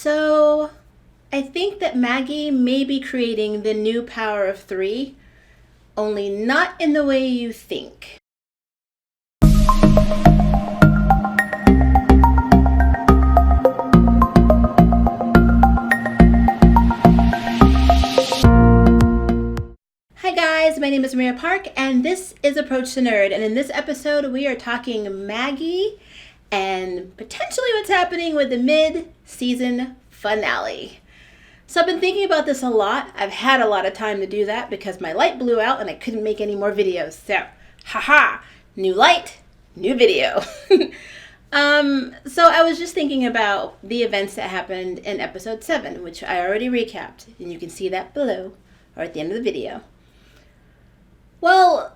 So I think that Maggie may be creating the new power of three, only not in the way you think. Hi guys, my name is Maria Park and this is Approach to Nerd, and in this episode we are talking Maggie and potentially what's happening with the mid-season finale. So I've been thinking about this a lot. I've had a lot of time to do that because my light blew out and I couldn't make any more videos. So, haha, new light, new video. So I was just thinking about the events that happened in episode 7, which I already recapped, and you can see that below or at the end of the video. Well,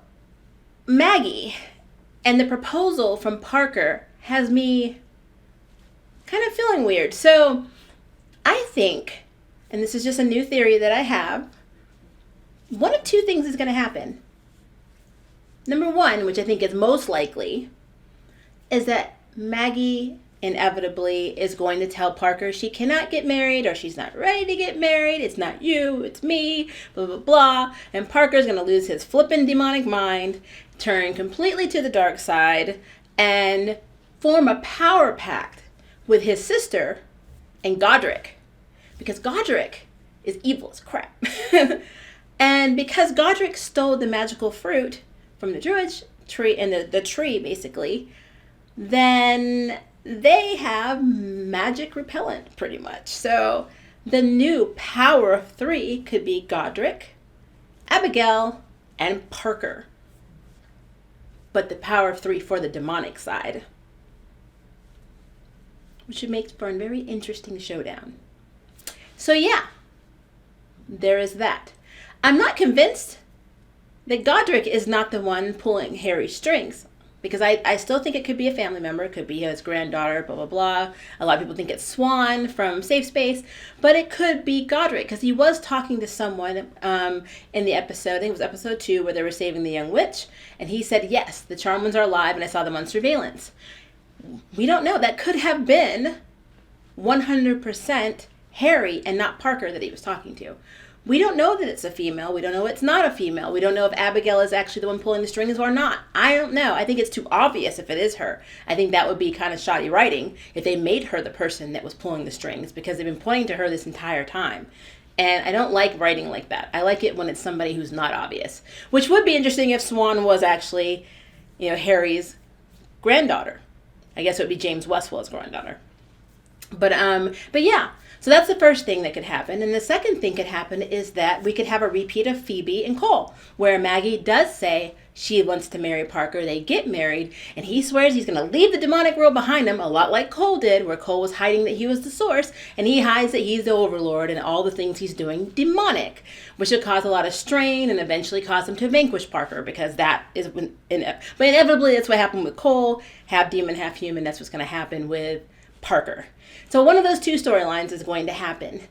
Maggie and the proposal from Parker has me kind of feeling weird. So I think, and this is just a new theory that I have, one of two things is going to happen. Number one, which I think is most likely, is that Maggie inevitably is going to tell Parker she cannot get married, or she's not ready to get married. It's not you, it's me, blah, blah, blah. And Parker's going to lose his flippin' demonic mind, turn completely to the dark side, and form a power pact with his sister and Godric. Because Godric is evil as crap. And because Godric stole the magical fruit from the druid tree, and the tree basically, then they have magic repellent pretty much. So the new power of 3 could be Godric, Abigail, and Parker. But the power of 3 for the demonic side, which would make for a very interesting showdown. So yeah, there is that. I'm not convinced that Godric is not the one pulling Harry's strings, because I still think it could be a family member. It could be his granddaughter, blah, blah, blah. A lot of people think it's Swan from Safe Space, but it could be Godric, because he was talking to someone in the episode, I think it was episode 2, where they were saving the young witch, and he said, yes, the CharmedOnes are alive, and I saw them on surveillance. We don't know. That could have been 100% Harry and not Parker that he was talking to. We don't know that it's a female. We don't know it's not a female. We don't know if Abigail is actually the one pulling the strings or not. I don't know. I think it's too obvious if it is her. I think that would be kind of shoddy writing if they made her the person that was pulling the strings, because they've been pointing to her this entire time. And I don't like writing like that. I like it when it's somebody who's not obvious, which would be interesting if Swan was actually, Harry's granddaughter. I guess it would be James Westwell's granddaughter. But yeah. So that's the first thing that could happen. And the second thing could happen is that we could have a repeat of Phoebe and Cole, where Maggie does say she wants to marry Parker. They get married, and he swears he's going to leave the demonic world behind him, a lot like Cole did, where Cole was hiding that he was the source, and he hides that he's the overlord and all the things he's doing demonic, which would cause a lot of strain and eventually cause him to vanquish Parker, because that is, but inevitably that's what happened with Cole, half demon, half human. That's what's going to happen with Parker. So one of those two storylines is going to happen.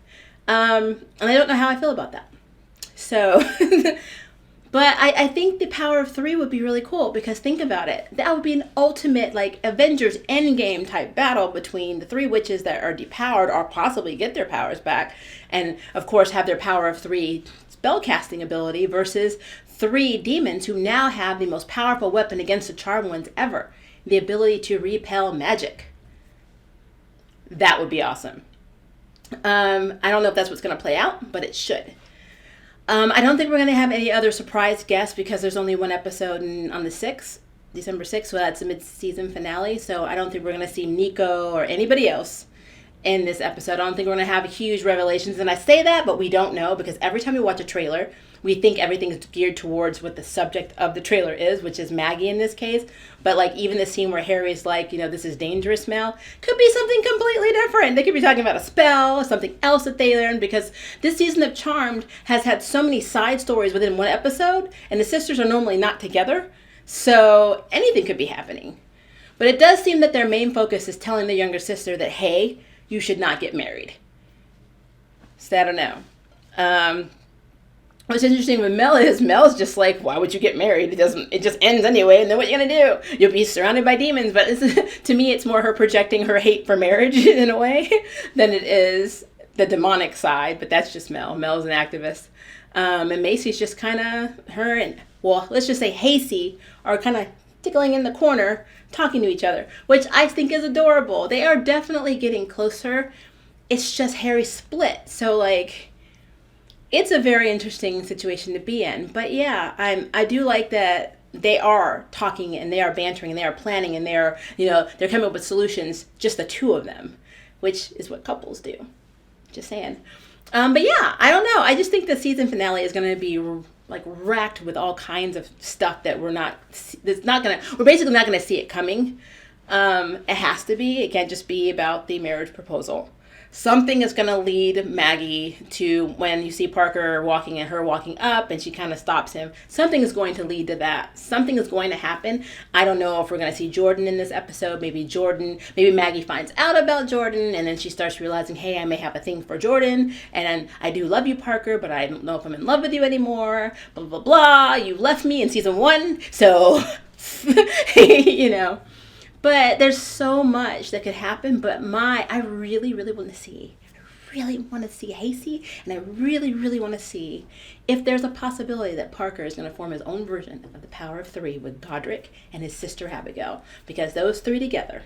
And I don't know how I feel about that. So, but I think the power of 3 would be really cool, because think about it. That would be an ultimate, like, Avengers Endgame type battle between the 3 witches that are depowered or possibly get their powers back. And, of course, have their power of 3 spellcasting ability versus 3 demons who now have the most powerful weapon against the CharmedOnes ever. The ability to repel magic. That would be awesome. I don't know if that's what's going to play out, but it should. I don't think we're going to have any other surprise guests, because there's only one episode on the 6th, December 6th, so that's a mid-season finale. So I don't think we're going to see Nico or anybody else in this episode. I don't think we're going to have huge revelations. And I say that, but we don't know, because every time we watch a trailer, we think everything is geared towards what the subject of the trailer is, which is Maggie in this case. But like even the scene where Harry's like, this is dangerous, Mel, could be something completely different. They could be talking about a spell, something else that they learned, because this season of Charmed has had so many side stories within one episode, and the sisters are normally not together. So anything could be happening. But it does seem that their main focus is telling the younger sister that, hey, you should not get married. So I don't know. What's interesting with Mel's just like, why would you get married? It just ends anyway, and then what are you gonna do? You'll be surrounded by demons. But to me, it's more her projecting her hate for marriage in a way than it is the demonic side. But that's just Mel. Mel's an activist. And Macy's just kind of, her and, well, let's just say Hasty are kind of tickling in the corner, talking to each other, which I think is adorable. They are definitely getting closer. It's just Harry split. So, like, it's a very interesting situation to be in. But yeah, I do like that they are talking and they are bantering and they are planning and they're coming up with solutions, just the two of them, which is what couples do. Just saying. But yeah, I don't know. I just think the season finale is going to be like racked with all kinds of stuff that we're basically not going to see it coming. It has to be. It can't just be about the marriage proposal. Something is going to lead Maggie to, when you see Parker walking and her walking up and she kind of stops him, something is going to lead to that. Something is going to happen. I don't know if we're going to see Jordan in this episode. Maybe Maggie finds out about Jordan and then she starts realizing, hey, I may have a thing for Jordan and I do love you, Parker, but I don't know if I'm in love with you anymore. Blah, blah, blah. You left me in season 1. So, But there's so much that could happen. But I really, really want to see Hasty, and I really, really want to see if there's a possibility that Parker is going to form his own version of the Power of 3 with Godric and his sister Abigail, because those 3 together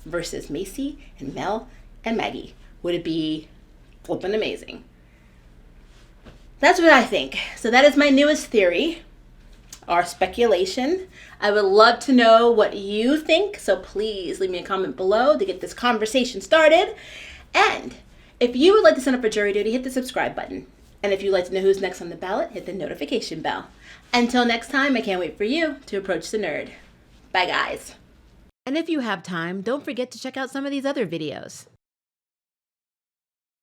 versus Macy and Mel and Maggie would be flippin' amazing. That's what I think. So that is my newest theory. Our speculation. I would love to know what you think, so please leave me a comment below to get this conversation started. And if you would like to sign up for jury duty, hit the subscribe button. And if you'd like to know who's next on the ballot, hit the notification bell. Until next time, I can't wait for you to approach the nerd. Bye, guys. And if you have time, don't forget to check out some of these other videos.